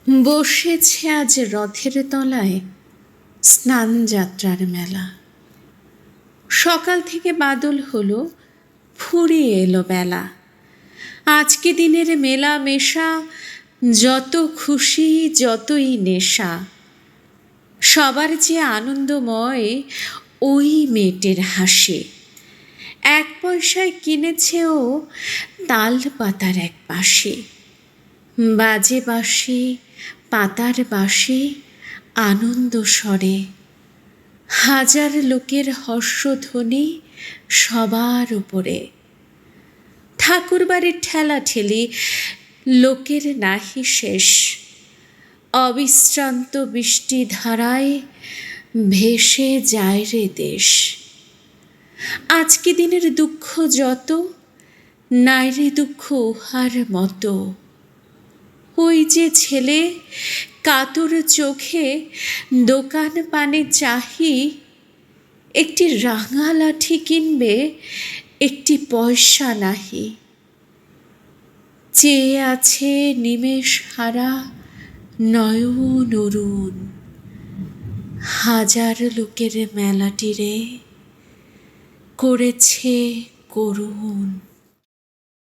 বসেছে আজ রথের তলায় স্নান যাত্রার মেলা। সকাল থেকে বাদল হলো, ফুরিয়ে এলো বেলা। আজকে দিনের মেলা মেশা, যত খুশি যতই নেশা। সবার যে আনন্দময় ওই মেয়েটির হাসি। 1 পয়সায় কিনেছে ও তাল পাতার এক বাঁশি। বাজে বাঁশি পাতার বাঁশি আনন্দ স্বরে। হাজার লোকের হর্ষধ্বনি সবার উপরে। ঠাকুর বাড়ির ঠেলা ঠেলি লোকের নাহি শেষ। অবিশ্রান্ত বৃষ্টি ধারায় ভেসে যায় রে দেশ। আজকে দিনের দুঃখ যত, নাই রে দুঃখ উহার মতো। ওই যে ছেলে কাতর চোখে দোকান পানে চাহি, একটি রাঙা লাঠি কিনবে, একটি পয়সা নাহি। চেয়ে আছে নিমেষ হারা নয়ন অরুণ। হাজার লোকের মেলাটিরে করেছে করুণ।